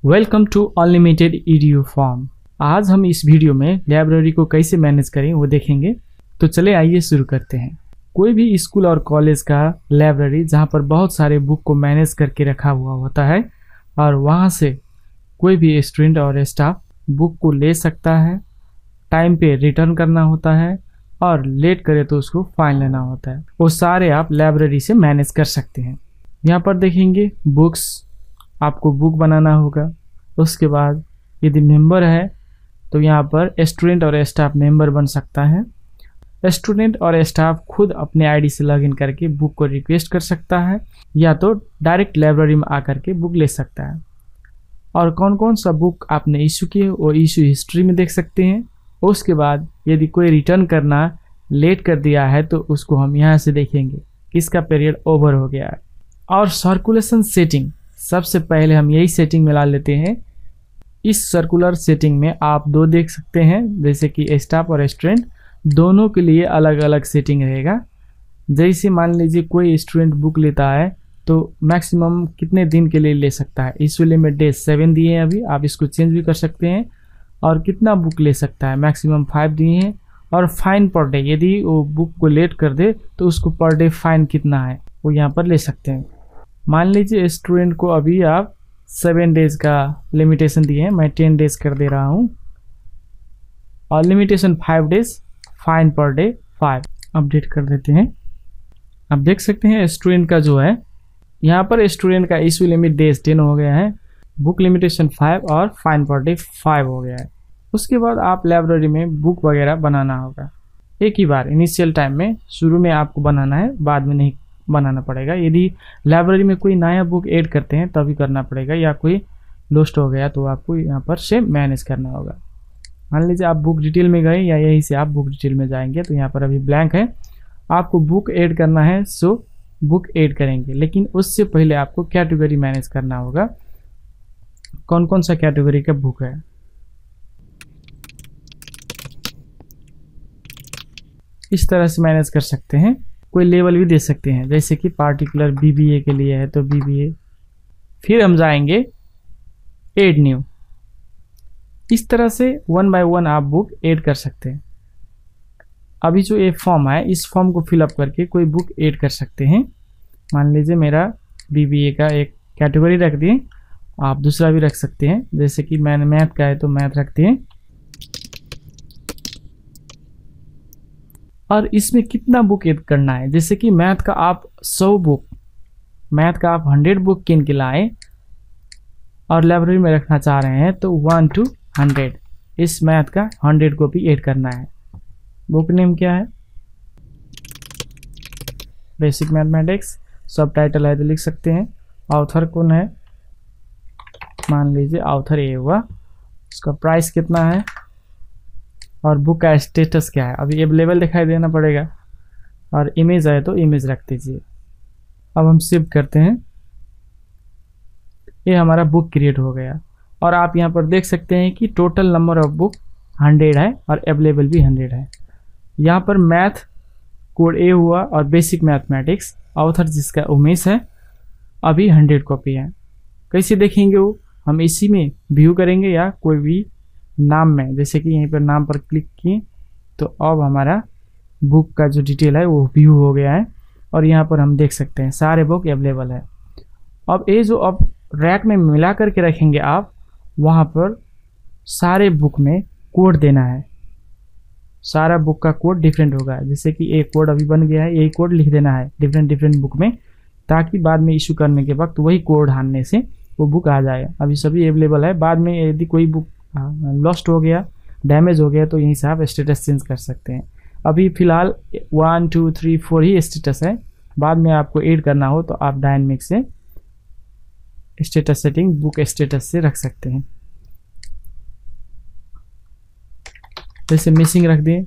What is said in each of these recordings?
Welcome to unlimited EDU form. आज हम इस वीडियो में लाइब्रेरी को कैसे मैनेज करें वो देखेंगे। तो चले आइए शुरू करते हैं। कोई भी स्कूल और कॉलेज का लाइब्रेरी जहाँ पर बहुत सारे बुक को मैनेज करके रखा हुआ होता है और वहाँ से कोई भी स्टूडेंट और स्टाफ बुक को ले सकता है, टाइम पे रिटर्न करना होता है और लेट करे तो उसको फाइन लेना होता है। वो सारे आप लाइब्रेरी से मैनेज कर सकते हैं। यहाँ पर देखेंगे बुक्स, आपको बुक बनाना होगा। उसके बाद यदि मेंबर है तो यहाँ पर स्टूडेंट और स्टाफ मेंबर बन सकता है। स्टूडेंट और स्टाफ खुद अपने आईडी से लॉगिन करके बुक को रिक्वेस्ट कर सकता है या तो डायरेक्ट लाइब्रेरी में आकर के बुक ले सकता है। और कौन कौन सा बुक आपने इशू किए वो इशू हिस्ट्री में देख सकते हैं। उसके बाद यदि कोई रिटर्न करना लेट कर दिया है तो उसको हम यहाँ से देखेंगे किसका पीरियड ओवर हो गया है। और सर्कुलेशन सेटिंग, सबसे पहले हम यही सेटिंग मिला लेते हैं। इस सर्कुलर सेटिंग में आप दो देख सकते हैं, जैसे कि स्टाफ और स्टूडेंट दोनों के लिए अलग अलग सेटिंग रहेगा। जैसे मान लीजिए कोई स्टूडेंट बुक लेता है तो मैक्सिमम कितने दिन के लिए ले सकता है, इस वाले में डेज 7 दिए हैं अभी, आप इसको चेंज भी कर सकते हैं। और कितना बुक ले सकता है, मैक्सिमम 5 दिए हैं। और फाइन पर डे, यदि वो बुक को लेट कर दे तो उसको पर डे फाइन कितना है वो यहाँ पर ले सकते हैं। मान लीजिए स्टूडेंट को अभी आप 7 डेज का लिमिटेशन दिए हैं, मैं 10 डेज कर दे रहा हूँ और limitation 5 days, fine per day 5। Update कर देते हैं। आप देख सकते हैं स्टूडेंट का जो है यहाँ पर स्टूडेंट का इशू लिमिट डेज 10 हो गया है, बुक लिमिटेशन 5 और फाइन पर डे 5 हो गया है। उसके बाद आप लाइब्रेरी में बुक वगैरह बनाना होगा एक ही बार इनिशियल टाइम में, शुरू में आपको बनाना है, बाद में नहीं बनाना पड़ेगा। यदि लाइब्रेरी में कोई नया बुक ऐड करते हैं तभी करना पड़ेगा, या कोई लॉस्ट हो गया तो आपको यहाँ पर से मैनेज करना होगा। मान लीजिए आप बुक डिटेल में गए या यहीं से आप बुक डिटेल में जाएंगे तो यहाँ पर अभी ब्लैंक है, आपको बुक ऐड करना है सो बुक ऐड करेंगे। लेकिन उससे पहले आपको कैटेगरी मैनेज करना होगा, कौन कौन सा कैटेगरी का बुक है। इस तरह से मैनेज कर सकते हैं। कोई लेवल भी दे सकते हैं, जैसे कि पार्टिकुलर बीबीए के लिए है तो बीबीए। फिर हम जाएंगे ऐड न्यू। इस तरह से 1 बाय 1 आप बुक ऐड कर सकते हैं। अभी जो ये फॉर्म है इस फॉर्म को फिलअप करके कोई बुक ऐड कर सकते हैं। मान लीजिए मेरा बीबीए का एक कैटेगरी रख दिए, आप दूसरा भी रख सकते हैं, जैसे कि मैंने मैथ का है तो मैथ रखते हैं। और इसमें कितना बुक ऐड करना है, जैसे कि मैथ का आप 100 बुक, मैथ का आप 100 बुक किन के लाए और लाइब्रेरी में रखना चाह रहे हैं तो 1 to 100 इस मैथ का 100 कॉपी ऐड करना है। बुक नेम क्या है, बेसिक मैथमेटिक्स। सब टाइटल है तो लिख सकते हैं। ऑथर कौन है, मान लीजिए ऑथर ए हुआ। उसका प्राइस कितना है और बुक का स्टेटस क्या है, अभी अवेलेबल दिखाई देना पड़ेगा। और इमेज है तो इमेज रख दीजिए। अब हम सेव करते हैं। ये हमारा बुक क्रिएट हो गया और आप यहाँ पर देख सकते हैं कि टोटल नंबर ऑफ बुक 100 है और अवेलेबल भी 100 है। यहाँ पर मैथ कोड ए हुआ और बेसिक मैथमेटिक्स ऑथर जिसका उमेश है अभी 100 कॉपी है। कैसे देखेंगे वो, हम इसी में व्यू करेंगे या कोई भी नाम में, जैसे कि यहीं पर नाम पर क्लिक किए तो अब हमारा बुक का जो डिटेल है वो व्यू हो गया है और यहाँ पर हम देख सकते हैं सारे बुक अवेलेबल है। अब ये जो अब रैक में मिला करके रखेंगे आप, वहाँ पर सारे बुक में कोड देना है। सारा बुक का कोड डिफरेंट होगा, जैसे कि एक कोड अभी बन गया है, यही कोड लिख देना है डिफरेंट डिफरेंट बुक में, ताकि बाद में इशू करने के वक्त वही कोड डालने से वो बुक आ जाए। अभी सभी अवेलेबल है, बाद में यदि कोई बुक लॉस्ट हो गया, डैमेज हो गया तो यहीं से आप स्टेटस चेंज कर सकते हैं। अभी फिलहाल 1 2 3 4 ही स्टेटस है, बाद में आपको ऐड करना हो तो आप डायनेमिक से स्टेटस सेटिंग बुक स्टेटस से रख सकते हैं। जैसे मिसिंग रख दें,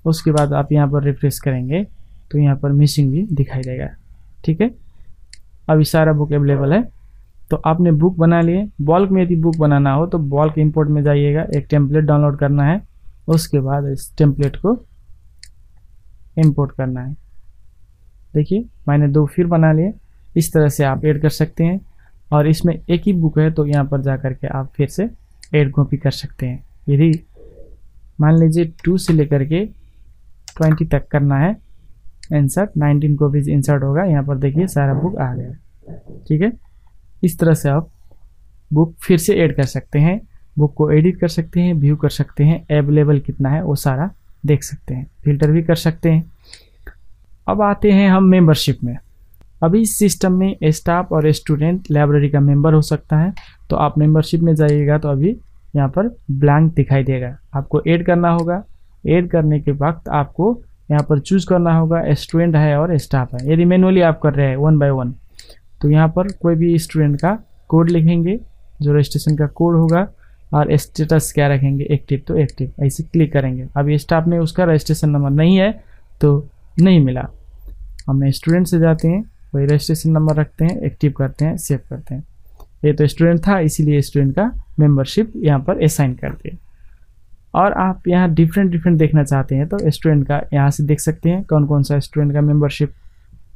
उसके बाद आप यहाँ पर रिफ्रेश करेंगे तो यहाँ पर मिसिंग भी दिखाई देगा। ठीक है, अभी सारा बुक अवेलेबल है। तो आपने बुक बना लिए। बल्क में यदि बुक बनाना हो तो बल्क इंपोर्ट में जाइएगा, एक टेम्पलेट डाउनलोड करना है, उसके बाद इस टेम्पलेट को इंपोर्ट करना है। देखिए मैंने 2 फिर बना लिए। इस तरह से आप ऐड कर सकते हैं और इसमें एक ही बुक है तो यहाँ पर जा करके आप फिर से ऐड कॉपी कर सकते हैं। यदि मान लीजिए 2 से लेकर के 20 तक करना है इंसर्ट, 19 कॉपीज इंसर्ट होगा। यहाँ पर देखिए सारा बुक आ गया, ठीक है। इस तरह से आप बुक फिर से ऐड कर सकते हैं, बुक को एडिट कर सकते हैं, व्यू कर सकते हैं, अवेलेबल कितना है वो सारा देख सकते हैं, फिल्टर भी कर सकते हैं। अब आते हैं हम मेंबरशिप में। अभी इस सिस्टम में स्टाफ और स्टूडेंट लाइब्रेरी का मेंबर हो सकता है। तो आप मेंबरशिप में जाइएगा तो अभी यहाँ पर ब्लैंक दिखाई देगा, आपको ऐड करना होगा। ऐड करने के वक्त आपको यहाँ पर चूज करना होगा स्टूडेंट है और स्टाफ है। यदि मैनुअली आप कर रहे हैं 1 बाय 1 तो यहाँ पर कोई भी स्टूडेंट का कोड लिखेंगे, जो रजिस्ट्रेशन का कोड होगा, और स्टेटस क्या रखेंगे, एक्टिव तो एक्टिव, ऐसे क्लिक करेंगे। अभी स्टाफ में उसका रजिस्ट्रेशन नंबर नहीं है तो नहीं मिला। हम स्टूडेंट से जाते हैं, वही रजिस्ट्रेशन नंबर रखते हैं, एक्टिव करते हैं, सेव करते हैं। ये तो स्टूडेंट था इसीलिए स्टूडेंट का मेंबरशिप यहाँ पर असाइन कर दिए। और आप यहाँ डिफरेंट देखना चाहते हैं तो स्टूडेंट का यहाँ से देख सकते हैं कौन कौन सा स्टूडेंट का मेंबरशिप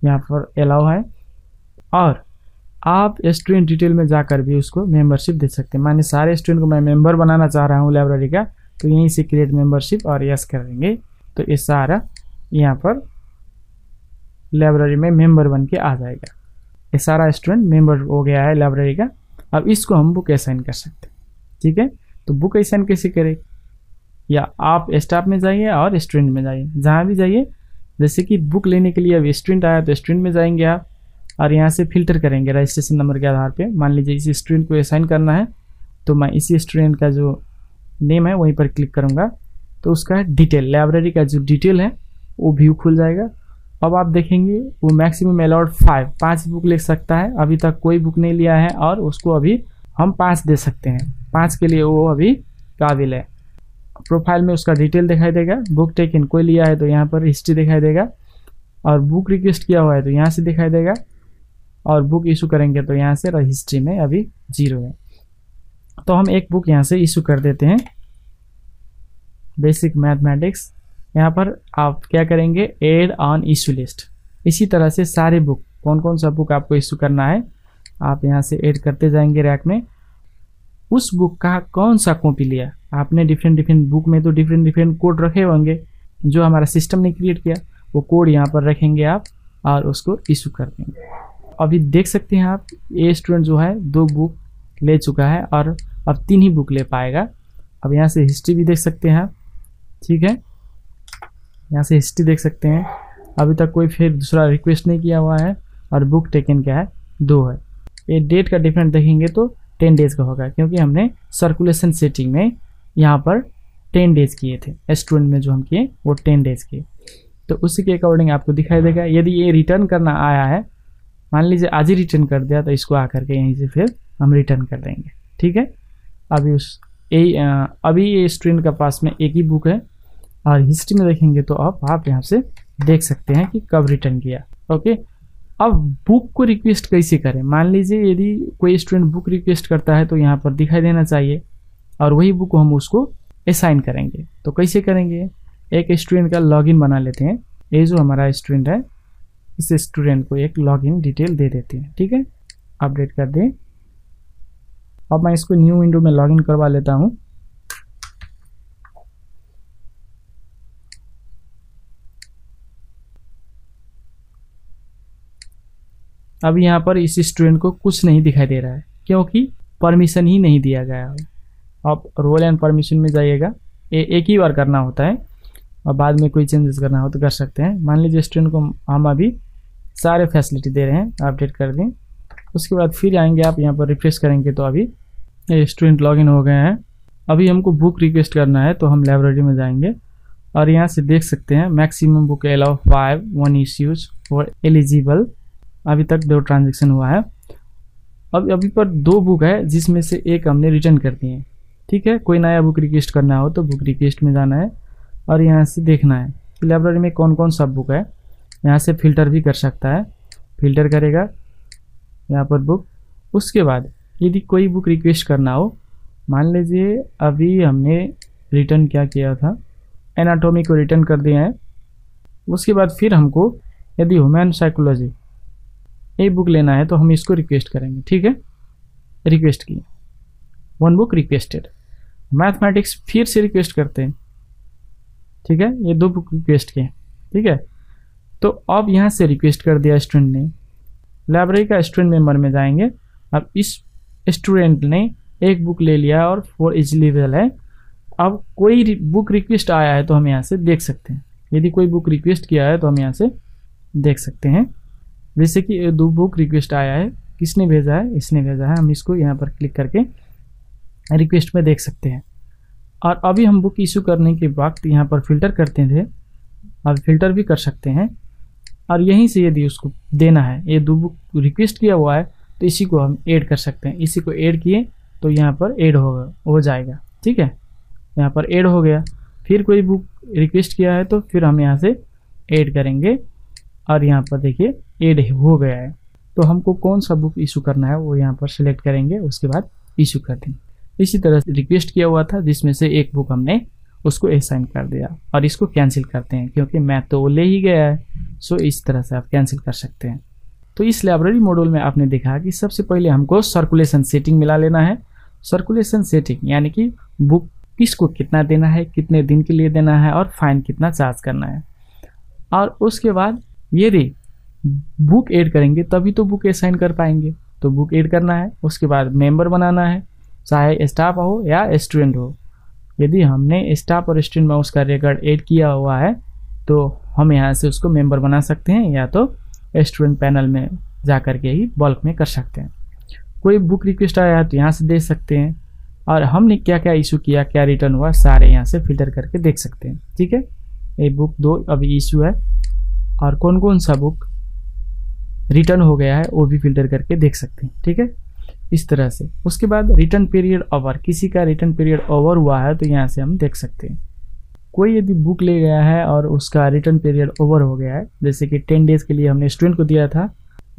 यहाँ पर अलाउ है। और आप स्टूडेंट डिटेल में जाकर भी उसको मेंबरशिप दे सकते हैं। माने सारे स्टूडेंट को मैं मेंबर बनाना चाह रहा हूँ लाइब्रेरी का, तो यहीं से क्रिएट मेंबरशिप और यस करेंगे तो ये सारा यहाँ पर लाइब्रेरी में मेंबर बन के आ जाएगा। ये सारा स्टूडेंट मेंबर हो गया है लाइब्रेरी का। अब इसको हम बुक असाइन कर सकते हैं, ठीक है। तो बुक असाइन कैसे करें, या आप स्टाफ में जाइए और स्टूडेंट में जाइए, जहाँ भी जाइए। जैसे कि बुक लेने के लिए अब स्टूडेंट आया तो स्टूडेंट में जाएंगे आप, और यहाँ से फिल्टर करेंगे रजिस्ट्रेशन नंबर के आधार पे। मान लीजिए इसी स्टूडेंट को असाइन करना है तो मैं इसी स्टूडेंट का जो नेम है वहीं पर क्लिक करूँगा तो उसका डिटेल, लाइब्रेरी का जो डिटेल है वो व्यू खुल जाएगा। अब आप देखेंगे वो मैक्सिमम अलाउड 5 बुक ले सकता है। अभी तक कोई बुक नहीं लिया है और उसको अभी हम 5 दे सकते हैं, 5 के लिए वो अभी काबिल है। प्रोफाइल में उसका डिटेल दिखाई देगा, बुक टेकन कोई लिया है तो यहाँ पर हिस्ट्री दिखाई देगा, और बुक रिक्वेस्ट किया हुआ है तो यहाँ से दिखाई देगा, और बुक इशू करेंगे तो यहाँ से हिस्ट्री में अभी 0 है। तो हम एक बुक यहाँ से इशू कर देते हैं, बेसिक मैथमेटिक्स। यहाँ पर आप क्या करेंगे, ऐड ऑन इशू लिस्ट। इसी तरह से सारे बुक, कौन कौन सा बुक आपको इशू करना है आप यहाँ से ऐड करते जाएंगे रैक में। उस बुक का कौन सा कॉपी लिया आपने, डिफरेंट बुक में तो डिफरेंट कोड रखे होंगे जो हमारा सिस्टम ने क्रिएट किया, वो कोड यहाँ पर रखेंगे आप और उसको इशू कर देंगे। अभी देख सकते हैं आप ये स्टूडेंट जो है 2 बुक ले चुका है और अब 3 ही बुक ले पाएगा। अब यहाँ से हिस्ट्री भी देख सकते हैं आप, ठीक है। यहाँ से हिस्ट्री देख सकते हैं, अभी तक कोई फिर दूसरा रिक्वेस्ट नहीं किया हुआ है, और बुक टेकन क्या है 2 है। ये डेट का डिफरेंट देखेंगे तो 10 डेज का होगा, क्योंकि हमने सर्कुलेशन सेटिंग में यहाँ पर 10 डेज किए थे, स्टूडेंट में जो हम किए वो 10 डेज किए, तो उसी के अकॉर्डिंग आपको दिखाई देगा। यदि ये रिटर्न करना आया है, मान लीजिए आज ही रिटर्न कर दिया, तो इसको आकर के यहीं से फिर हम रिटर्न कर देंगे, ठीक है। अभी ये स्टूडेंट का पास में एक ही बुक है, और हिस्ट्री में देखेंगे तो आप यहाँ से देख सकते हैं कि कब रिटर्न किया, ओके। अब बुक को रिक्वेस्ट कैसे करें, मान लीजिए यदि कोई स्टूडेंट बुक रिक्वेस्ट करता है तो यहाँ पर दिखाई देना चाहिए, और वही बुक हम उसको असाइन करेंगे। तो कैसे करेंगे, एक स्टूडेंट का लॉगिन बना लेते हैं। ये जो हमारा स्टूडेंट है इस स्टूडेंट को एक लॉगिन डिटेल दे देते हैं, ठीक है। अपडेट कर दें। अब मैं इसको न्यू विंडो में लॉगिन करवा लेता हूँ। अब यहाँ पर इस स्टूडेंट को कुछ नहीं दिखाई दे रहा है, क्योंकि परमिशन ही नहीं दिया गया है। आप रोल एंड परमिशन में जाइएगा, एक ही बार करना होता है, और बाद में कोई चेंजेस करना हो तो कर सकते हैं। मान लीजिए स्टूडेंट को हम अभी सारे फैसिलिटी दे रहे हैं, अपडेट कर दें। उसके बाद फिर आएंगे आप यहाँ पर रिफ्रेश करेंगे तो अभी स्टूडेंट लॉगिन हो गए हैं। अभी हमको बुक रिक्वेस्ट करना है तो हम लाइब्रेरी में जाएंगे, और यहाँ से देख सकते हैं maximum book allow 5 1 issues for eligible. अभी तक 2 ट्रांजेक्शन हुआ है। अब अभी पर 2 बुक है जिसमें से एक हमने रिटर्न कर दिए, ठीक है। कोई नया बुक रिक्वेस्ट करना हो तो बुक रिक्वेस्ट में जाना है, और यहाँ से देखना है कि लाइब्रेरी में कौन कौन सा बुक है। यहाँ से फिल्टर भी कर सकता है, फिल्टर करेगा यहाँ पर बुक। उसके बाद यदि कोई बुक रिक्वेस्ट करना हो, मान लीजिए अभी हमने रिटर्न क्या किया था, एनाटॉमी को रिटर्न कर दिया है। उसके बाद फिर हमको यदि ह्यूमन साइकोलॉजी ये बुक लेना है तो हम इसको रिक्वेस्ट करेंगे, ठीक है। रिक्वेस्ट किए, 1 बुक रिक्वेस्टेड। मैथमेटिक्स फिर से रिक्वेस्ट करते हैं, ठीक है, ये 2 बुक रिक्वेस्ट किए, ठीक है। तो अब यहाँ से रिक्वेस्ट कर दिया स्टूडेंट ने, लाइब्रेरी का स्टूडेंट मेंबर में जाएंगे। अब इस स्टूडेंट ने 1 बुक ले लिया और 4 इजिली अवेलेबल है। अब कोई बुक रिक्वेस्ट आया है तो हम यहाँ से देख सकते हैं, यदि कोई बुक रिक्वेस्ट किया है तो हम यहाँ से देख सकते हैं। जैसे कि 2 बुक रिक्वेस्ट आया है, किसने भेजा है, इसने भेजा है। हम इसको यहाँ पर क्लिक करके रिक्वेस्ट में देख सकते हैं। और अभी हम बुक इशू करने के वक्त यहाँ पर फिल्टर करते थे, अब फिल्टर भी कर सकते हैं। और यहीं से यदि उसको देना है, ये 2 बुक रिक्वेस्ट किया हुआ है तो इसी को हम ऐड कर सकते हैं। इसी को ऐड किए तो यहाँ पर ऐड हो जाएगा, ठीक है, यहाँ पर ऐड हो गया। फिर कोई बुक रिक्वेस्ट किया है तो फिर हम यहाँ से ऐड करेंगे और यहाँ पर देखिए ऐड हो गया है। तो हमको कौन सा बुक इशू करना है वो यहाँ पर सिलेक्ट करेंगे, उसके बाद इशू कर देंगे। इसी तरह से रिक्वेस्ट किया हुआ था जिसमें से 1 बुक हमने उसको असाइन कर दिया और इसको कैंसिल करते हैं क्योंकि मैथ तो वो ले ही गया है। सो इस तरह से आप कैंसिल कर सकते हैं। तो इस लाइब्रेरी मॉड्यूल में आपने देखा कि सबसे पहले हमको सर्कुलेशन सेटिंग मिला लेना है। सर्कुलेशन सेटिंग यानी कि बुक किसको कितना देना है, कितने दिन के लिए देना है और फाइन कितना चार्ज करना है। और उसके बाद यदि बुक ऐड करेंगे तभी तो बुक असाइन कर पाएंगे, तो बुक ऐड करना है। उसके बाद मेंबर बनाना है, चाहे स्टाफ हो या स्टूडेंट हो। यदि हमने स्टाफ और स्टूडेंट में उसका रिकॉर्ड ऐड किया हुआ है तो हम यहाँ से उसको मेंबर बना सकते हैं या तो स्टूडेंट पैनल में जा कर के ही बल्क में कर सकते हैं। कोई बुक रिक्वेस्ट आया तो यहाँ से दे सकते हैं और हमने क्या क्या इशू किया, क्या रिटर्न हुआ, सारे यहाँ से फिल्टर करके देख सकते हैं, ठीक है। ये बुक 2 अभी इशू है और कौन कौन सा बुक रिटर्न हो गया है वो भी फिल्टर करके देख सकते हैं, ठीक है, इस तरह से। उसके बाद रिटर्न पीरियड ओवर, किसी का रिटर्न पीरियड ओवर हुआ है तो यहाँ से हम देख सकते हैं। कोई यदि बुक ले गया है और उसका रिटर्न पीरियड ओवर हो गया है, जैसे कि 10 डेज के लिए हमने स्टूडेंट को दिया था,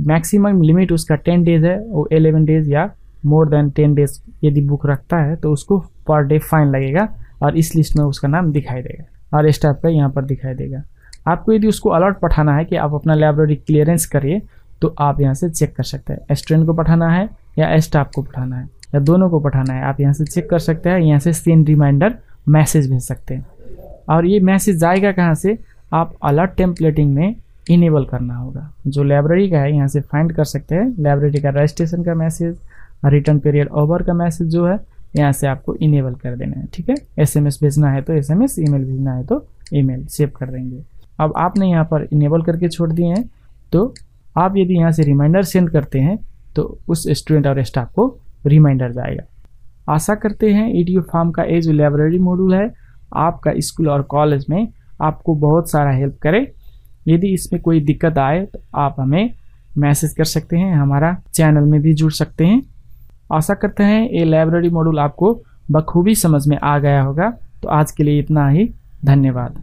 मैक्सिमम लिमिट उसका 10 डेज है, वो 11 डेज या मोर देन 10 डेज यदि बुक रखता है तो उसको पर डे फाइन लगेगा और इस लिस्ट में उसका नाम दिखाई देगा और स्टाफ का यहाँ पर दिखाई देगा। आपको यदि उसको अलर्ट पठाना है कि आप अपना लाइब्रेरी क्लियरेंस करिए तो आप यहाँ से चेक कर सकते हैं, स्टूडेंट को पठाना है या स्टाफ को पठाना है या दोनों को पठाना है, आप यहाँ से चेक कर सकते हैं। यहाँ से सेंड रिमाइंडर मैसेज भेज सकते हैं और ये मैसेज जाएगा कहाँ से, आप अलर्ट टेम्पलेटिंग में इनेबल करना होगा। जो लाइब्रेरी का है यहाँ से फाइंड कर सकते हैं, लाइब्रेरी का रजिस्ट्रेशन का मैसेज, रिटर्न पीरियड ओवर का मैसेज जो है यहाँ से आपको इनेबल कर देना है, ठीक है। SMS भेजना है तो SMS, ईमेल भेजना है तो ईमेल सेव कर देंगे। अब आपने यहाँ पर इनेबल करके छोड़ दिए हैं तो आप यदि यहाँ से रिमाइंडर सेंड करते हैं तो उस स्टूडेंट और स्टाफ को रिमाइंडर जाएगा। आशा करते हैं EDU फार्म का ये जो लाइब्रेरी मॉड्यूल है आपका स्कूल और कॉलेज में आपको बहुत सारा हेल्प करे। यदि इसमें कोई दिक्कत आए तो आप हमें मैसेज कर सकते हैं, हमारा चैनल में भी जुड़ सकते हैं। आशा करते हैं ये लाइब्रेरी मॉड्यूल आपको बखूबी समझ में आ गया होगा। तो आज के लिए इतना ही, धन्यवाद।